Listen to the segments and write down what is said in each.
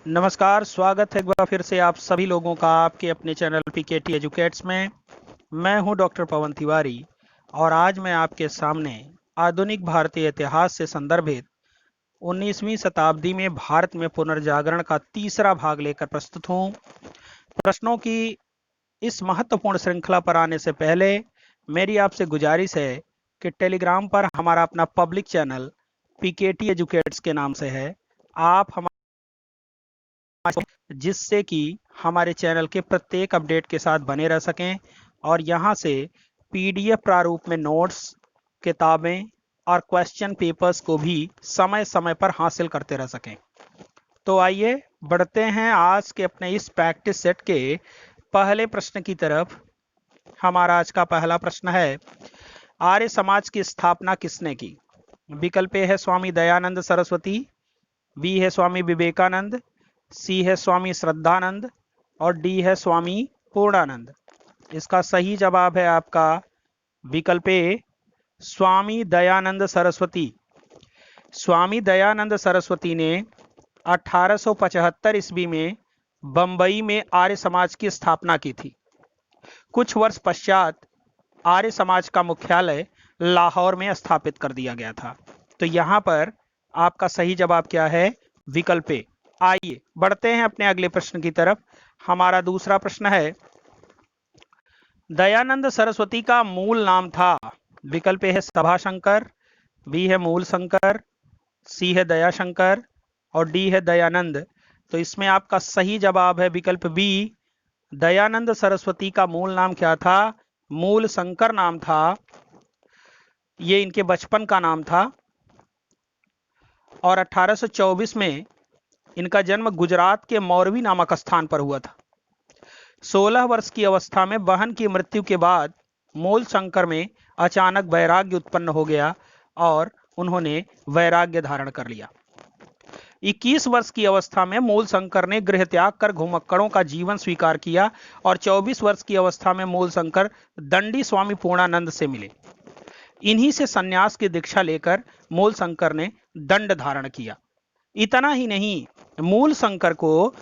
नमस्कार, स्वागत है एक बार फिर से आप सभी लोगों का आपके अपने चैनल पीकेटी एजुकेट्स में। मैं हूं डॉक्टर पवन तिवारी और आज मैं आपके सामने आधुनिक भारतीय इतिहास से संदर्भित 19वीं शताब्दी में भारत में पुनर्जागरण का तीसरा भाग लेकर प्रस्तुत हूं। प्रश्नों की इस महत्वपूर्ण श्रृंखला पर आने से पहले मेरी आपसे गुजारिश है कि टेलीग्राम पर हमारा अपना पब्लिक चैनल पीकेटी एजुकेट्स के नाम से है, आप हमारे जिससे कि हमारे चैनल के प्रत्येक अपडेट के साथ बने रह सकें और यहां से पीडीएफ प्रारूप में नोट्स, किताबें और क्वेश्चन पेपर्स को भी समय समय पर हासिल करते रह सकें। तो आइए बढ़ते हैं आज के अपने इस प्रैक्टिस सेट के पहले प्रश्न की तरफ। हमारा आज का पहला प्रश्न है, आर्य समाज की स्थापना किसने की? विकल्प ए है स्वामी दयानंद सरस्वती, बी है स्वामी विवेकानंद, सी है स्वामी श्रद्धानंद और डी है स्वामी पूर्णानंद। इसका सही जवाब है आपका विकल्प ए, स्वामी दयानंद सरस्वती। स्वामी दयानंद सरस्वती ने 1875 ईस्वी में बंबई में आर्य समाज की स्थापना की थी। कुछ वर्ष पश्चात आर्य समाज का मुख्यालय लाहौर में स्थापित कर दिया गया था। तो यहां पर आपका सही जवाब क्या है? विकल्प ए। आइए बढ़ते हैं अपने अगले प्रश्न की तरफ। हमारा दूसरा प्रश्न है, दयानंद सरस्वती का मूल नाम था? विकल्प ए है सभाशंकर, बी है मूल शंकर, सी है दयाशंकर और डी है दयानंद। तो इसमें आपका सही जवाब है विकल्प बी, दयानंद सरस्वती का मूल नाम क्या था? मूल शंकर नाम था। ये इनके बचपन का नाम था और 1824 में इनका जन्म गुजरात के मौरवी नामक स्थान पर हुआ था। 16 वर्ष की अवस्था में बहन की मृत्यु के बाद मूल शंकर में अचानक वैराग्य उत्पन्न हो गया और उन्होंने वैराग्य धारण कर लिया। 21 वर्ष की अवस्था में मूल शंकर ने गृह त्याग कर घुमक्कड़ों का जीवन स्वीकार किया और 24 वर्ष की अवस्था में मूल शंकर दंडी स्वामी पूर्णानंद से मिले। इन्हीं से सन्यास की दीक्षा लेकर मूल शंकर ने दंड धारण किया। इतना ही नहीं, मूल शंकर को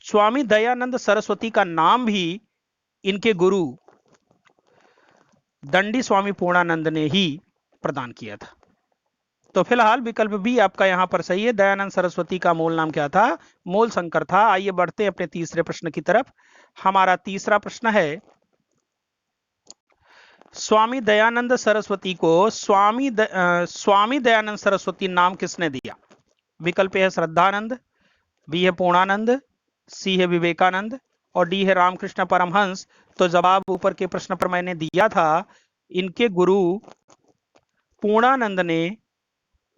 स्वामी दयानंद सरस्वती का नाम भी इनके गुरु दंडी स्वामी पूर्णानंद ने ही प्रदान किया था। तो फिलहाल विकल्प भी आपका यहां पर सही है। दयानंद सरस्वती का मूल नाम क्या था? मूल शंकर था। आइए बढ़ते हैं अपने तीसरे प्रश्न की तरफ। हमारा तीसरा प्रश्न है, स्वामी दयानंद सरस्वती को स्वामी दयानंद सरस्वती नाम किसने दिया? विकल्प है श्रद्धानंद, बी है पूर्णानंद, सी है विवेकानंद और डी है रामकृष्ण परमहंस। तो जवाब ऊपर के प्रश्न पर मैंने दिया था। इनके गुरु पूर्णानंद ने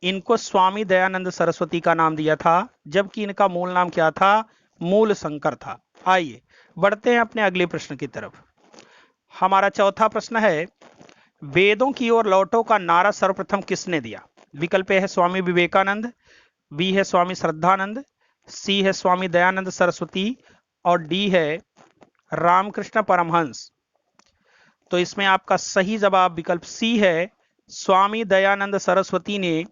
इनको स्वामी दयानंद सरस्वती का नाम दिया था, जबकि इनका मूल नाम क्या था? मूल शंकर था। आइए बढ़ते हैं अपने अगले प्रश्न की तरफ। हमारा चौथा प्रश्न है, वेदों की ओर लौटो का नारा सर्वप्रथम किसने दिया? विकल्प है स्वामी विवेकानंद, बी है स्वामी श्रद्धानंद, सी है स्वामी दयानंद सरस्वती और डी है रामकृष्ण परमहंस। तो इसमें आपका सही जवाब विकल्प सी है, स्वामी दयानंद सरस्वती ने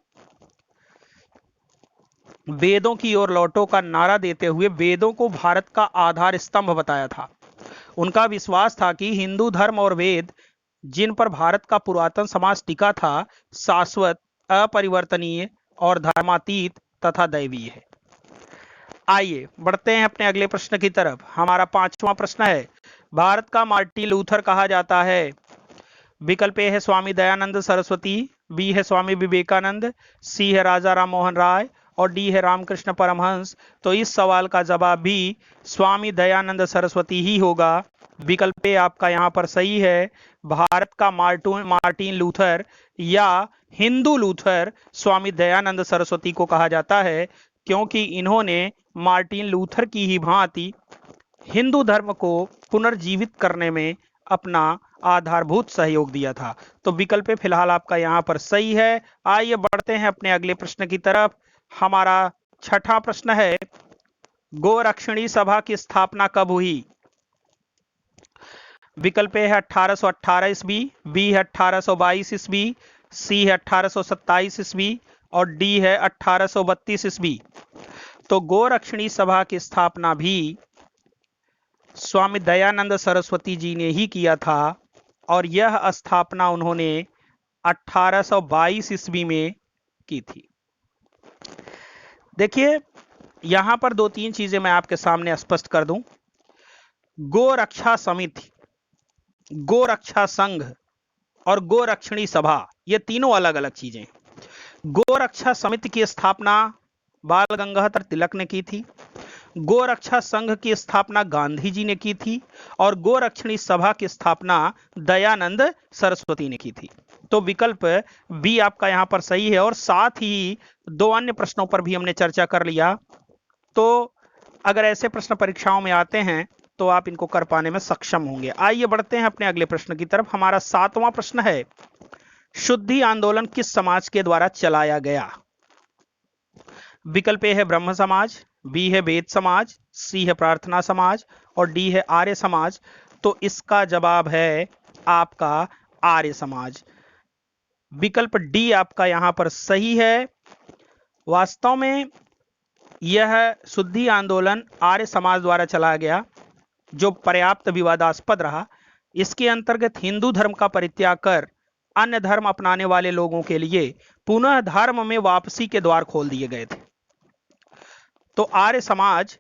वेदों की ओर लौटो का नारा देते हुए वेदों को भारत का आधार स्तंभ बताया था। उनका विश्वास था कि हिंदू धर्म और वेद, जिन पर भारत का पुरातन समाज टिका था, शाश्वत, अपरिवर्तनीय और धर्मातीत तथा दैवीय है। आइए बढ़ते हैं अपने अगले प्रश्न की तरफ। हमारा पांचवा प्रश्न है, भारत का मार्टिन लूथर कहा जाता है? विकल्प ए है स्वामी दयानंद सरस्वती, बी है स्वामी विवेकानंद, सी है राजा राम मोहन राय और डी है रामकृष्ण परमहंस। तो इस सवाल का जवाब भी स्वामी दयानंद सरस्वती ही होगा। विकल्प ए आपका यहां पर सही है। भारत का मार्टिन लूथर या हिंदू लूथर स्वामी दयानंद सरस्वती को कहा जाता है, क्योंकि इन्होंने मार्टिन लूथर की ही भांति हिंदू धर्म को पुनर्जीवित करने में अपना आधारभूत सहयोग दिया था। तो विकल्प फिलहाल आपका यहां पर सही है। आइए बढ़ते हैं अपने अगले प्रश्न की तरफ। हमारा छठा प्रश्न है, गोरक्षणी सभा की स्थापना कब हुई? विकल्प है 1818 ईस्वी, बी है 1822 ईस्वी, सी है 1827 ईस्वी और डी है 1832 ईस्वी। तो गोरक्षणी सभा की स्थापना भी स्वामी दयानंद सरस्वती जी ने ही किया था और यह स्थापना उन्होंने 1822 ईस्वी में की थी। देखिए यहां पर दो तीन चीजें मैं आपके सामने स्पष्ट कर दूं। गोरक्षा समिति, गोरक्षा संघ और गोरक्षणी सभा, ये तीनों अलग अलग चीजें। गोरक्षा समिति की स्थापना बाल गंगाधर तिलक ने की थी, गोरक्षा संघ की स्थापना गांधी जी ने की थी और गोरक्षणी सभा की स्थापना दयानंद सरस्वती ने की थी। तो विकल्प बी आपका यहां पर सही है। और साथ ही दो अन्य प्रश्नों पर भी हमने चर्चा कर लिया। तो अगर ऐसे प्रश्न परीक्षाओं में आते हैं तो आप इनको कर पाने में सक्षम होंगे। आइए बढ़ते हैं अपने अगले प्रश्न की तरफ। हमारा 7वां प्रश्न है, शुद्धि आंदोलन किस समाज के द्वारा चलाया गया? विकल्प ए है ब्रह्म समाज, बी है वेद समाज, सी है प्रार्थना समाज और डी है आर्य समाज। तो इसका जवाब है आपका आर्य समाज। विकल्प डी आपका यहां पर सही है। वास्तव में यह शुद्धि आंदोलन आर्य समाज द्वारा चलाया गया, जो पर्याप्त विवादास्पद रहा। इसके अंतर्गत हिंदू धर्म का परित्याग कर अन्य धर्म अपनाने वाले लोगों के लिए पुनः धर्म में वापसी के द्वार खोल दिए गए थे। तो आर्य समाज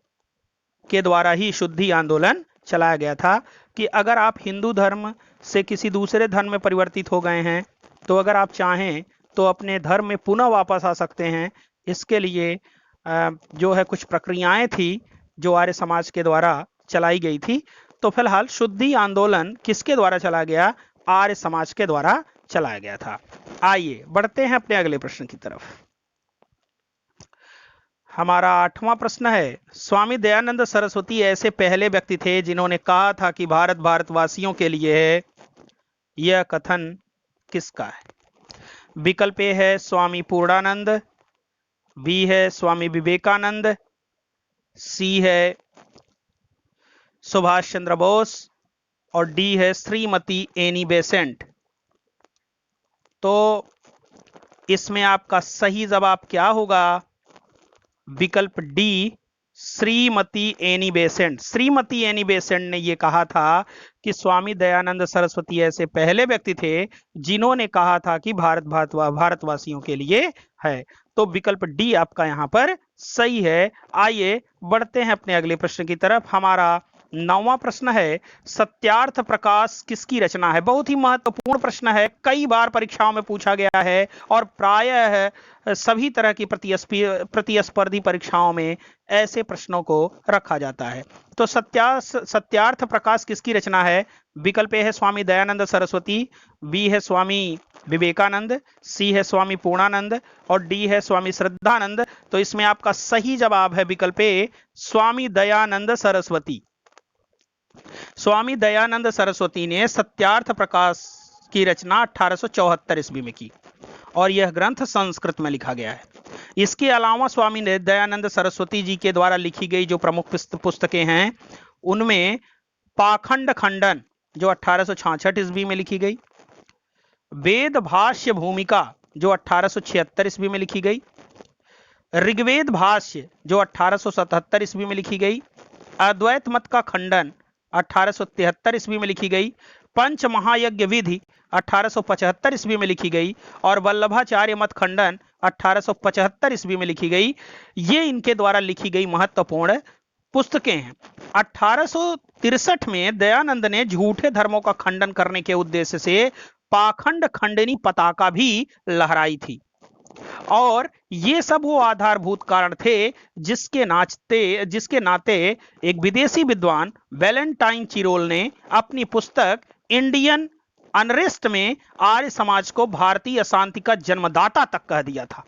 के द्वारा ही शुद्धि आंदोलन चलाया गया था कि अगर आप हिंदू धर्म से किसी दूसरे धर्म में परिवर्तित हो गए हैं तो अगर आप चाहें तो अपने धर्म में पुनः वापस आ सकते हैं। इसके लिए जो है कुछ प्रक्रियाएं थी जो आर्य समाज के द्वारा चलाई गई थी। तो फिलहाल शुद्धि आंदोलन किसके द्वारा चलाया गया? आर्य समाज के द्वारा चलाया गया था। आइए बढ़ते हैं अपने अगले प्रश्न की तरफ। हमारा 8वां प्रश्न है, स्वामी दयानंद सरस्वती ऐसे पहले व्यक्ति थे जिन्होंने कहा था कि भारत भारतवासियों के लिए है। यह कथन किसका है? विकल्प ए है स्वामी पूर्णानंद, बी है स्वामी विवेकानंद, सी है सुभाष चंद्र बोस और डी है श्रीमती एनी बेसेंट। तो इसमें आपका सही जवाब क्या होगा? विकल्प D, Shrimati Annie Besant. Shrimati Annie Besant ने यह कहा था कि स्वामी दयानंद सरस्वती ऐसे पहले व्यक्ति थे जिन्होंने कहा था कि भारत भारतवासियों के लिए है। तो विकल्प डी आपका यहां पर सही है। आइए बढ़ते हैं अपने अगले प्रश्न की तरफ। हमारा 9वां प्रश्न है, सत्यार्थ प्रकाश किसकी रचना है? बहुत ही महत्वपूर्ण प्रश्न है, कई बार परीक्षाओं में पूछा गया है और प्रायः सभी तरह की प्रतिस्पर्धी परीक्षाओं में ऐसे प्रश्नों को रखा जाता है। तो सत्यार्थ प्रकाश किसकी रचना है? विकल्प ए है स्वामी दयानंद सरस्वती, बी है स्वामी विवेकानंद, सी है स्वामी पूर्णानंद और डी है स्वामी श्रद्धानंद। तो इसमें आपका सही जवाब है विकल्प ए, स्वामी दयानंद सरस्वती। स्वामी दयानंद सरस्वती ने सत्यार्थ प्रकाश की रचना 1874 ईस्वी में की और यह ग्रंथ संस्कृत में लिखा गया है। इसके अलावा स्वामी दयानंद सरस्वती जी के द्वारा लिखी गई जो प्रमुख पुस्तकें हैं उनमें पाखंड खंडन जो 1866 ईस्वी में लिखी गई, वेद भाष्य भूमिका जो 1876 ईस्वी में लिखी गई, ऋग्वेद भाष्य जो 1877 ईस्वी में लिखी गई, अद्वैत मत का खंडन 1873 ईस्वी में लिखी गई, पंच महायज्ञ विधि 1875 ईस्वी में लिखी गई और वल्लभाचार्य मत खंडन 1875 ईस्वी में लिखी गई। ये इनके द्वारा लिखी गई महत्वपूर्ण पुस्तकें हैं। 1863 में दयानंद ने झूठे धर्मों का खंडन करने के उद्देश्य से पाखंड खंडनी पताका भी लहराई थी और ये सब वो आधारभूत कारण थे जिसके नाते एक विदेशी विद्वान वैलेंटाइन चिरोल ने अपनी पुस्तक इंडियन अनरेस्ट में आर्य समाज को भारतीय अशांति का जन्मदाता तक कह दिया था।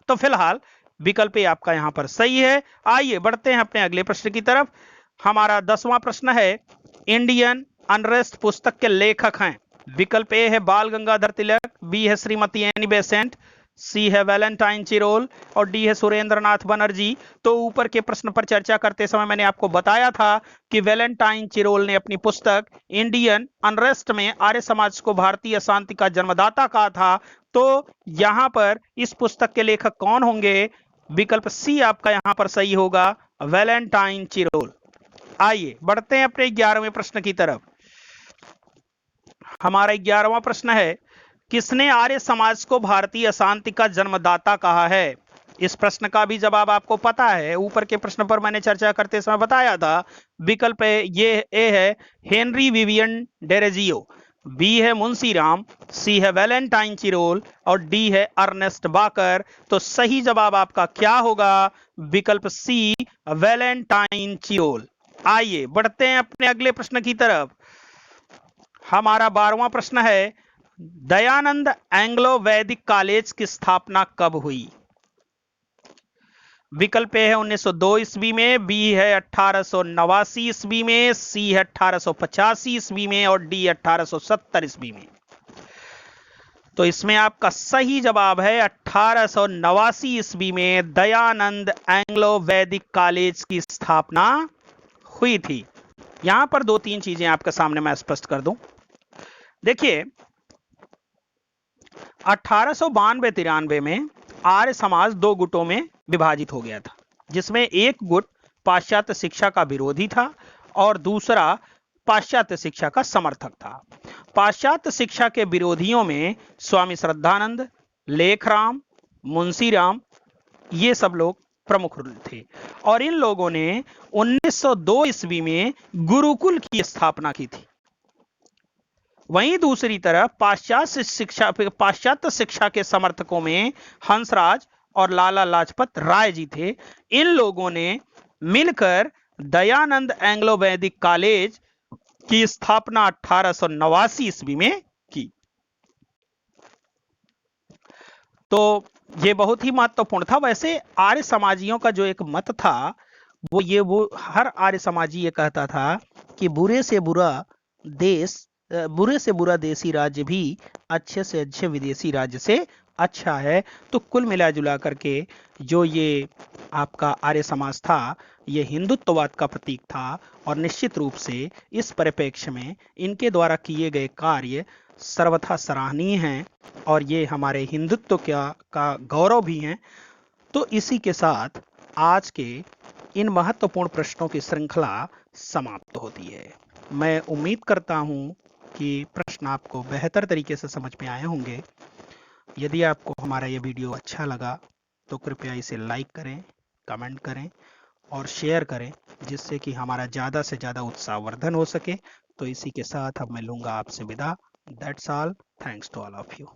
तो फिलहाल विकल्प ए आपका यहां पर सही है। आइए बढ़ते हैं अपने अगले प्रश्न की तरफ। हमारा 10वां प्रश्न है, इंडियन अनरेस्ट पुस्तक के लेखक हैं। विकल्प ए है बाल गंगाधर तिलक, बी है श्रीमती एनी बेसेंट, सी है वैलेंटाइन चिरोल और डी है सुरेंद्रनाथ बनर्जी। तो ऊपर के प्रश्न पर चर्चा करते समय मैंने आपको बताया था कि वैलेंटाइन चिरोल ने अपनी पुस्तक इंडियन अनरेस्ट में आर्य समाज को भारतीय अशांति का जन्मदाता कहा था। तो यहां पर इस पुस्तक के लेखक कौन होंगे? विकल्प सी आपका यहां पर सही होगा, वैलेंटाइन चिरोल। आइए बढ़ते हैं अपने 11वें प्रश्न की तरफ। हमारा 11वां प्रश्न है, किसने आर्य समाज को भारतीय अशांति का जन्मदाता कहा है? इस प्रश्न का भी जवाब आपको पता है, ऊपर के प्रश्न पर मैंने चर्चा करते समय बताया था। विकल्प ये ए है हेनरी विवियन डेरेजियो, बी है मुंशीराम, सी है वैलेंटाइन चिरोल और डी है अर्नेस्ट बाकर। तो सही जवाब आपका क्या होगा? विकल्प सी, वैलेंटाइन चिरोल। आइए बढ़ते हैं अपने अगले प्रश्न की तरफ। हमारा 12वां प्रश्न है, दयानंद एंग्लो वैदिक कॉलेज की स्थापना कब हुई? विकल्प ए है 1902 ईस्वी में, बी है 1889 ईस्वी में, सी है 1885 ईस्वी में और डी 1870 ईस्वी में। तो इसमें आपका सही जवाब है 1889 ईस्वी में दयानंद एंग्लो वैदिक कॉलेज की स्थापना हुई थी। यहां पर 2-3 चीजें आपके सामने मैं स्पष्ट कर दूं। देखिए 1892-93 में आर्य समाज 2 गुटों में विभाजित हो गया था, जिसमें एक गुट पाश्चात्य शिक्षा का विरोधी था और दूसरा पाश्चात्य शिक्षा का समर्थक था। पाश्चात्य शिक्षा के विरोधियों में स्वामी श्रद्धानंद, लेखराम, मुंशीराम, ये सब लोग प्रमुख थे और इन लोगों ने 1902 ईस्वी में गुरुकुल की स्थापना की थी। वहीं दूसरी तरफ पाश्चात्य शिक्षा के समर्थकों में हंसराज और लाला लाजपत राय जी थे। इन लोगों ने मिलकर दयानंद एंग्लो वैदिक कॉलेज की स्थापना 1889 ईस्वी में की। तो यह बहुत ही महत्वपूर्ण था। वैसे आर्य समाजियों का जो एक मत था वो हर आर्य समाजी ये कहता था कि बुरे से बुरा देसी राज्य भी अच्छे से अच्छे विदेशी राज्य से अच्छा है। तो कुल मिला जुला करके जो ये आपका आर्य समाज था ये हिंदुत्ववाद का प्रतीक था और निश्चित रूप से इस परिप्रेक्ष्य में इनके द्वारा किए गए कार्य सर्वथा सराहनीय हैं और ये हमारे हिंदुत्व का गौरव भी हैं। तो इसी के साथ आज के इन महत्वपूर्ण प्रश्नों की श्रृंखला समाप्त होती है। मैं उम्मीद करता हूं कि प्रश्न आपको बेहतर तरीके से समझ में आए होंगे। यदि आपको हमारा ये वीडियो अच्छा लगा तो कृपया इसे लाइक करें, कमेंट करें और शेयर करें, जिससे कि हमारा ज़्यादा से ज़्यादा उत्साहवर्धन हो सके। तो इसी के साथ अब मैं लूँगा आपसे विदा। That's all. Thanks to all of you.